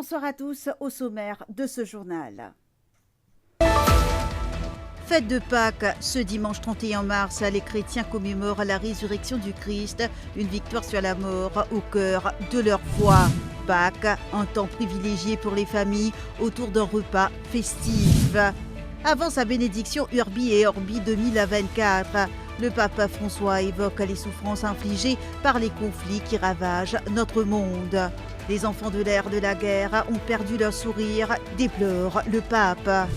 Bonsoir à tous, au sommaire de ce journal. Fête de Pâques, ce dimanche 31 mars, les chrétiens commémorent la résurrection du Christ, une victoire sur la mort au cœur de leur foi. Pâques, un temps privilégié pour les familles autour d'un repas festif. Avant sa bénédiction Urbi et Orbi 2024, le pape François évoque les souffrances infligées par les conflits qui ravagent notre monde. Les enfants de l'ère de la guerre ont perdu leur sourire, déplore le pape.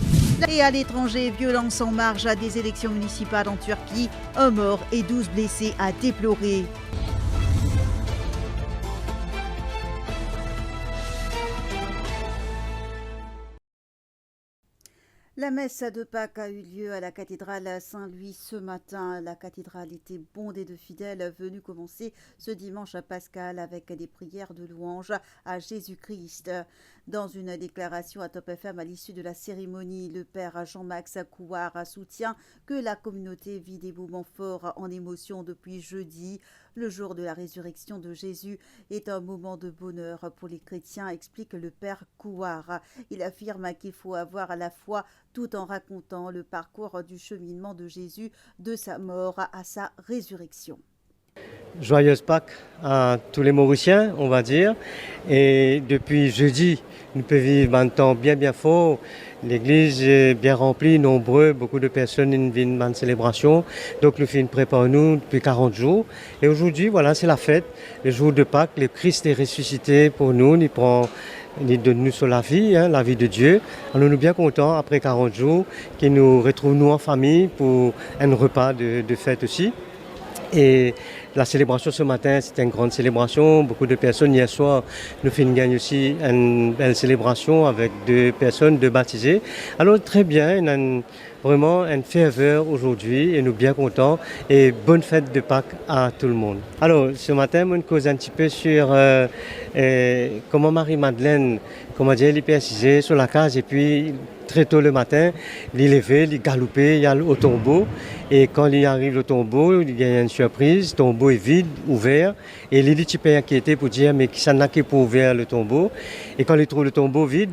Et à l'étranger, violence en marge des élections municipales en Turquie, un mort et 12 blessés à déplorer. La messe de Pâques a eu lieu à la cathédrale Saint-Louis ce matin. La cathédrale était bondée de fidèles venus commencer ce dimanche pascal avec des prières de louange à Jésus-Christ. Dans une déclaration à Top FM à l'issue de la cérémonie, le père Jean-Max Couard soutient que la communauté vit des moments forts en émotion depuis jeudi. Le jour de la résurrection de Jésus est un moment de bonheur pour les chrétiens, explique le père Couard. Il affirme qu'il faut avoir la foi tout en racontant le parcours du cheminement de Jésus, de sa mort à sa résurrection. Joyeuse Pâques à tous les Mauriciens, on va dire. Et depuis jeudi, nous pouvons vivre un temps bien fort. L'église est bien remplie, nombreux, beaucoup de personnes viennent à une célébration. Donc nous faisons préparer nous depuis 40 jours. Et aujourd'hui, voilà, c'est la fête, le jour de Pâques. Le Christ est ressuscité pour nous, il donne nous sur la vie de Dieu. Alors nous sommes bien contents, après 40 jours, qu'il nous retrouve nous en famille pour un repas de fête aussi. Et la célébration ce matin, c'était une grande célébration. Beaucoup de personnes, hier soir, nous faisons gagner aussi une belle célébration avec 2 personnes, 2 baptisés. Alors très bien, on a vraiment une ferveur aujourd'hui et nous sommes bien contents. Et bonne fête de Pâques à tout le monde. Alors ce matin, on cause un petit peu sur comment Marie-Madeleine, comment dire, il est assisée sur la case et puis très tôt le matin, il est levé, il galopait, il y a au tombeau. Et quand il arrive au tombeau, il y a une surprise, le tombeau est vide, ouvert. Et il est un petit peu inquiété pour dire, mais qui s'en a qui pour ouvrir le tombeau. Et quand il trouve le tombeau vide,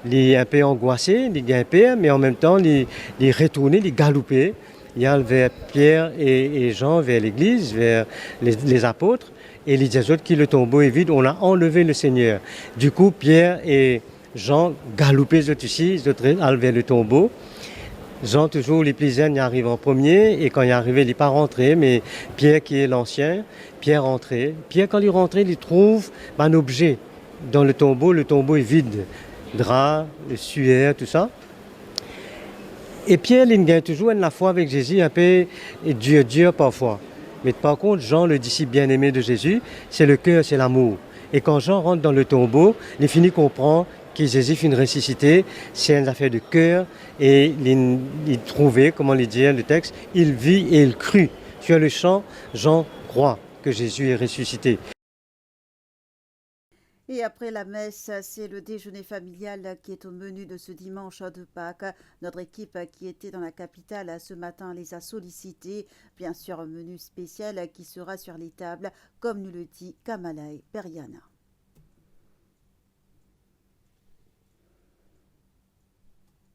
il est un peu angoissé, il est un peu, mais en même temps, il est retourné, il est galopé. Il y a vers Pierre et Jean, vers l'église, vers les apôtres. Et il dit aux autres que le tombeau est vide, on a enlevé le Seigneur. Du coup, Pierre et Jean galopaient ici, ils allaient vers le tombeau. Jean, toujours les plus jeunes, il arrive en premier, et quand il est arrivé, il n'est pas rentré, mais Pierre, qui est l'ancien, Pierre rentré. Pierre, quand il est rentré, il trouve un objet dans le tombeau est vide. Drap, suaire, tout ça. Et Pierre, il gagne toujours la foi avec Jésus, un peu dur parfois. Mais par contre, Jean, le disciple bien-aimé de Jésus, c'est le cœur, c'est l'amour. Et quand Jean rentre dans le tombeau, il finit comprendre que Jésus finit ressuscité, c'est une affaire de cœur. Et il trouvait, comment le dire le texte, il vit et il crut. Sur le champ, Jean croit que Jésus est ressuscité. Et après la messe, c'est le déjeuner familial qui est au menu de ce dimanche de Pâques. Notre équipe qui était dans la capitale ce matin les a sollicités. Bien sûr, un menu spécial qui sera sur les tables, comme nous le dit Kamalaï Periana.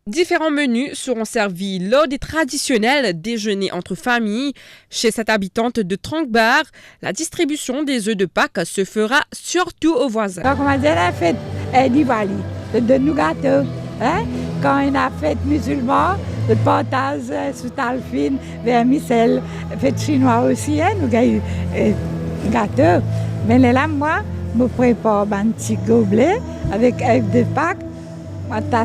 Différents menus seront servis lors des traditionnels déjeuners entre familles. Chez cette habitante de Tranquebar, la distribution des œufs de Pâques se fera surtout aux voisins. Donc, on va dire la fête d'Ivali, de nous gâteaux. Quand on a fête musulmane, de partage sous talfine, vermicelle, fête chinoise aussi, nous avons gâteaux. Mais là, moi, je prépare un petit gobelet avec œufs de Pâques.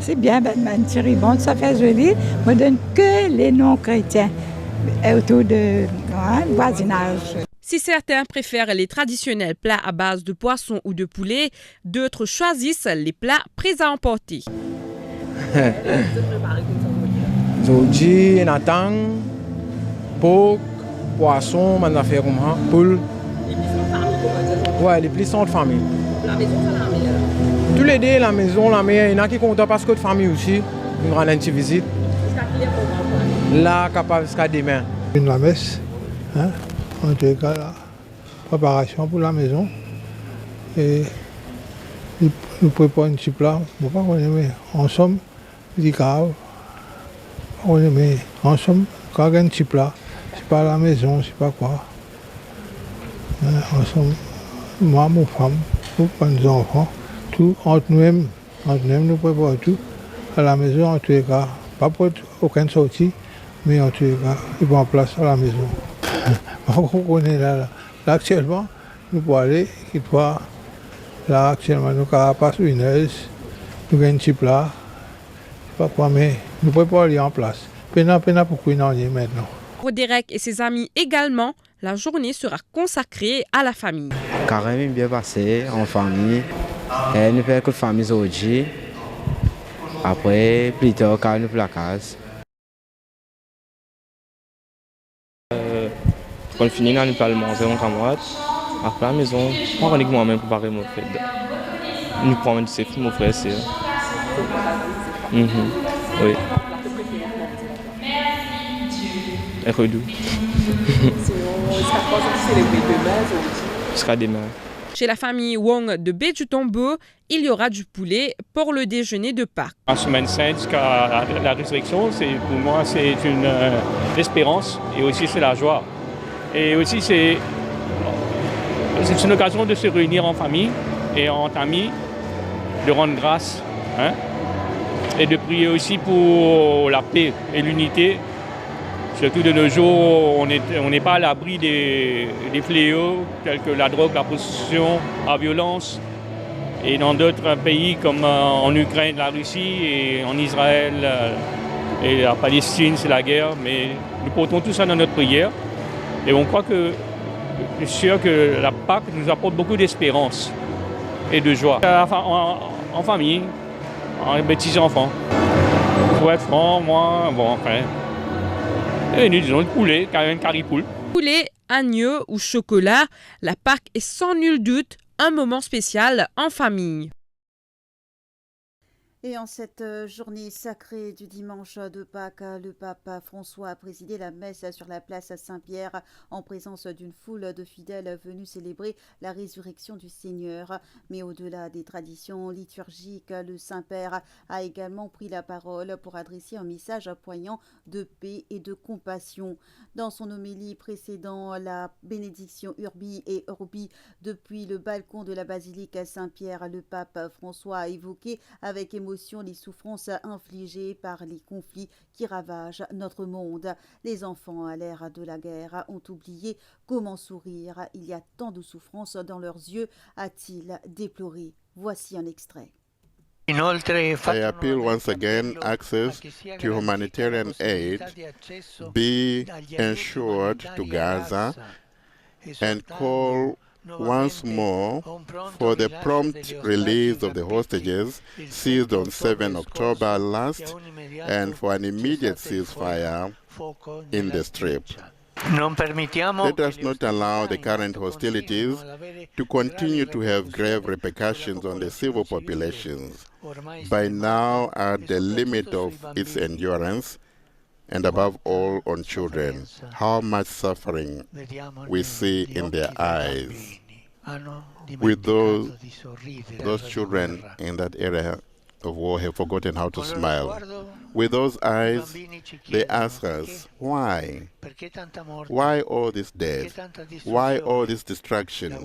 C'est bien, un petit ribon, ça fait joli. Je ne donne que les non-chrétiens autour de voisinage. Si certains préfèrent les traditionnels plats à base de poisson ou de poulet, d'autres choisissent les plats prêts à emporter. Aujourd'hui, on attend porc, poisson, on a fait comme ça, poule. Ouais, les plus de famille. La maison, c'est la meilleure. Tous les deux, la maison, la meilleure. Il y en a qui sont contents parce que de famille aussi. Une grande petite visite. Là, capable jusqu'à demain. La messe, en tout cas, la préparation pour la maison. Et nous préparons un petit plat. Bon, pas on aime. En somme, du grave. On aime. En somme, quand un petit plat, c'est pas à la maison, c'est pas quoi. En somme, moi, mon femme, nos enfants, tout entre nous-mêmes, nous préparons tout à la maison en tous les cas. Pas pour aucune sortie, mais en tous les cas, il va en place à la maison. On est là actuellement, nous pouvons aller, là actuellement, nous passons une heure, nous avons un petit plat, je sais pas quoi, mais nous pouvons aller en place. Peine pour qu'on en ait maintenant. Pour Derek et ses amis également, la journée sera consacrée à la famille. Carrément bien passé en famille. Et nous faisons que de famille aujourd'hui. Après, plus tard, quand nous faisons la case. Quand on finit, nous allons manger en camarade. Après la maison, on va moi-même préparer mon frère. Nous prenons des films, mon frère, c'est. Oui. Et redou. Ce sera demain. Chez la famille Wong de Bejutombo, il y aura du poulet pour le déjeuner de Pâques. La semaine sainte jusqu'à la résurrection, pour moi, c'est une espérance et aussi c'est la joie. Et aussi c'est une occasion de se réunir en famille et en amis, de rendre grâce et de prier aussi pour la paix et l'unité. Surtout de nos jours, on n'est pas à l'abri des fléaux tels que la drogue, la prostitution, la violence. Et dans d'autres pays comme en Ukraine, la Russie et en Israël et la Palestine, c'est la guerre. Mais nous portons tout ça dans notre prière. Et on croit que, je suis sûr que la Pâque nous apporte beaucoup d'espérance et de joie. En famille, en petits-enfants. Pour être franc, moi, nous disons le poulet, un caripoule. Poulet, agneau ou chocolat, la Pâque est sans nul doute un moment spécial en famille. Et en cette journée sacrée du dimanche de Pâques, le pape François a présidé la messe sur la place Saint-Pierre en présence d'une foule de fidèles venus célébrer la résurrection du Seigneur. Mais au-delà des traditions liturgiques, le Saint-Père a également pris la parole pour adresser un message poignant de paix et de compassion. Dans son homélie précédant la bénédiction Urbi et Orbi depuis le balcon de la basilique Saint-Pierre, le pape François a évoqué avec émotion les souffrances infligées par les conflits qui ravagent notre monde. Les enfants à l'ère de la guerre ont oublié comment sourire. Il y a tant de souffrances dans leurs yeux, a-t-il déploré. Voici un extrait. I appeal once again access to humanitarian aid be ensured to Gaza and call once more for the prompt release of the hostages seized on 7 October last and for an immediate ceasefire in the Strip. Let us not allow the current hostilities to continue to have grave repercussions on the civil populations, by now at the limit of its endurance, and above all on children. How much suffering we see in their eyes. With those children in that area of war have forgotten how to smile. With those eyes, they ask us, why? Why all this death? Why all this destruction?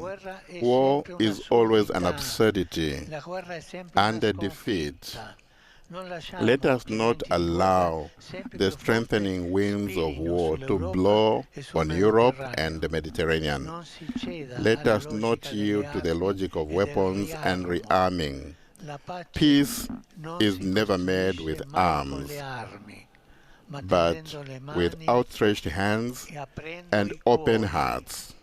War is always an absurdity and a defeat. Let us not allow the strengthening winds of war to blow on Europe and the Mediterranean. Let us not yield to the logic of weapons and rearming. Peace is never made with arms, but with outstretched hands and open hearts.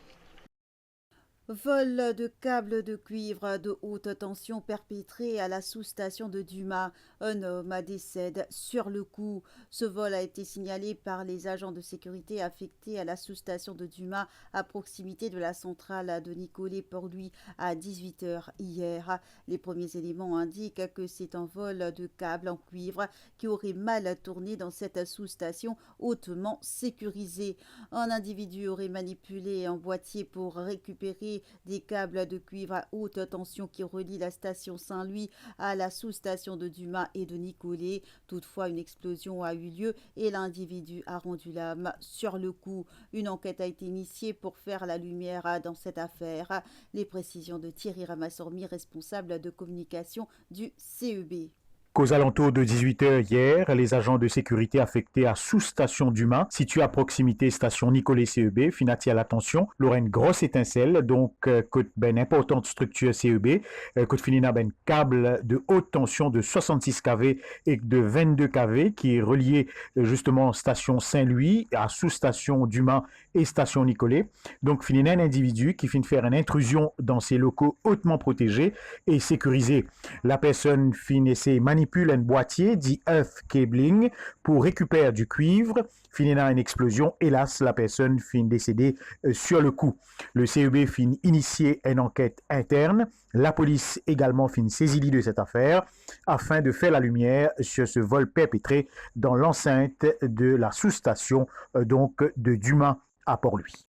Vol de câbles de cuivre de haute tension perpétré à la sous-station de Dumas. Un homme décède sur le coup. Ce vol a été signalé par les agents de sécurité affectés à la sous-station de Dumas à proximité de la centrale de Nicolet-Port-Louis à 18h hier. Les premiers éléments indiquent que c'est un vol de câbles en cuivre qui aurait mal tourné dans cette sous-station hautement sécurisée. Un individu aurait manipulé un boîtier pour récupérer envolé des câbles de cuivre à haute tension qui relient la station Saint-Louis à la sous-station de Dumas et de Nicolet. Toutefois, une explosion a eu lieu et l'individu a rendu l'âme sur le coup. Une enquête a été initiée pour faire la lumière dans cette affaire. Les précisions de Thierry Ramassormi, responsable de communication du CEB. Qu'aux alentours de 18h hier, les agents de sécurité affectés à sous-station Dumas, située à proximité station Nicolet CEB, fin attirent l'attention. Lorraine grosse étincelle, donc côte ben importante structure CEB, côte finina ben câble de haute tension de 66 kV et de 22 kV qui est relié justement station Saint-Louis à sous-station Dumas et station Nicolet. Donc finina un individu qui finit faire une intrusion dans ces locaux hautement protégés et sécurisés. La personne finit manipule un boîtier dit earth cabling pour récupérer du cuivre. Finina une explosion. Hélas, la personne finit décédée sur le coup. Le CEB finit initier une enquête interne. La police également finit saisie de cette affaire afin de faire la lumière sur ce vol perpétré dans l'enceinte de la sous-station donc de Dumas à Port-Louis.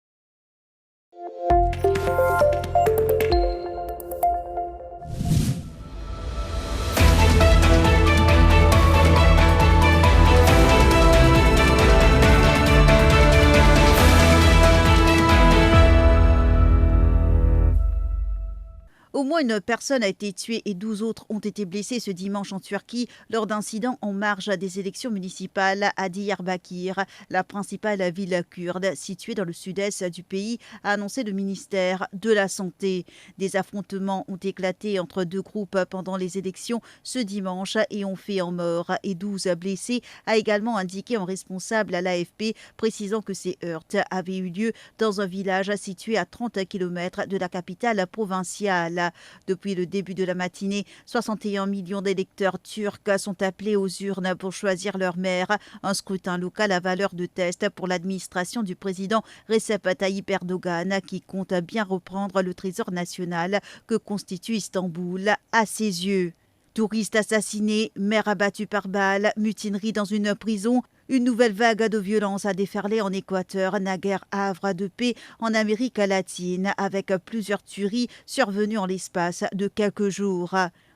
Au moins une personne a été tuée et 12 autres ont été blessés ce dimanche en Turquie lors d'incidents en marge des élections municipales à Diyarbakir, la principale ville kurde située dans le sud-est du pays, a annoncé le ministère de la Santé. Des affrontements ont éclaté entre deux groupes pendant les élections ce dimanche et ont fait un mort et 12 blessés, a également indiqué un responsable à l'AFP, précisant que ces heurts avaient eu lieu dans un village situé à 30 km de la capitale provinciale. Depuis le début de la matinée, 61 millions d'électeurs turcs sont appelés aux urnes pour choisir leur maire. Un scrutin local à valeur de test pour l'administration du président Recep Tayyip Erdogan qui compte bien reprendre le trésor national que constitue Istanbul à ses yeux. Touristes assassinés, mère abattue par balle, mutinerie dans une prison. Une nouvelle vague de violence a déferlé en Équateur, naguère havre de paix en Amérique latine, avec plusieurs tueries survenues en l'espace de quelques jours.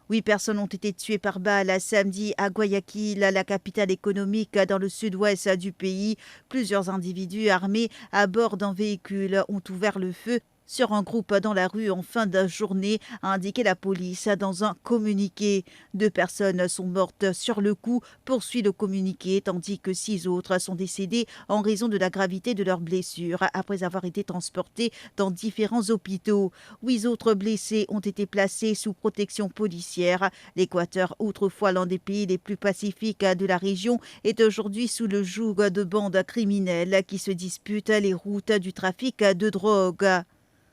8 personnes ont été tuées par balle samedi à Guayaquil, la capitale économique dans le sud-ouest du pays. Plusieurs individus armés à bord d'un véhicule ont ouvert le feu sur un groupe dans la rue en fin de journée, a indiqué la police dans un communiqué. 2 personnes sont mortes sur le coup, poursuit le communiqué, tandis que 6 autres sont décédées en raison de la gravité de leurs blessures après avoir été transportés dans différents hôpitaux. 8 autres blessés ont été placés sous protection policière. L'Équateur, autrefois l'un des pays les plus pacifiques de la région, est aujourd'hui sous le joug de bandes criminelles qui se disputent les routes du trafic de drogue.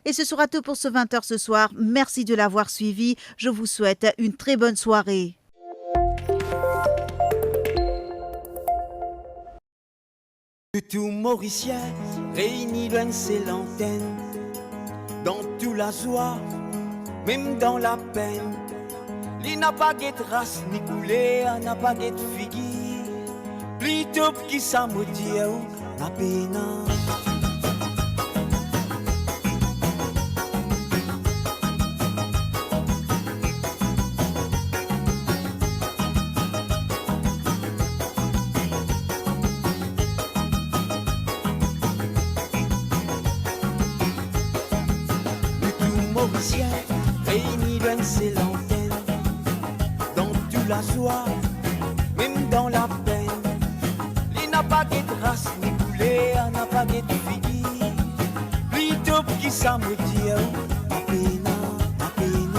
Et ce sera tout pour ce 20h ce soir. Merci de l'avoir suivi. Je vous souhaite une très bonne soirée. Tout Mauricien réuni loin ses l'antenne, dans tout la joie, même dans la peine. Il n'a pas de race ni couleur, n'a pas de figure, plutôt qui s'amodie la peine. Réunis loin ses l'antenne, dans toute la joie, même dans la peine. Il n'a pas de race ni couleur, n'a pas de figure, plutôt qui s'amodie la peine, la peine,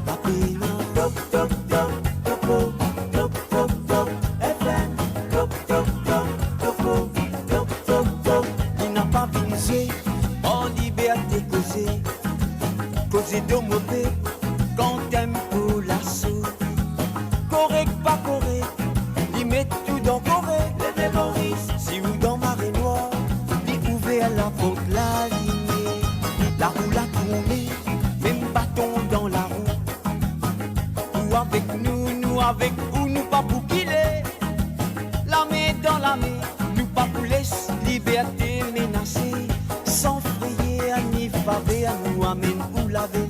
la peine. Top, top, top, topo, top, top, top, FM, top, top, top, topo, top, top, top. Il n'a pas visé, en liberté causée. Causer de mauvais, quand t'aimes pour l'assaut. Correct, pas correct, ils mettent tout dans correct. Les mémoristes, si vous dans marée noire, ils ouvert la porte, la lignée. La roue la tournée, même bâton dans la roue. Nous avec nous, nous avec vous, nous pas pour qu'il est. La main dans la main, nous pas pour laisser liberté menacée. Sans frayer, ni faver, à nous amène. laver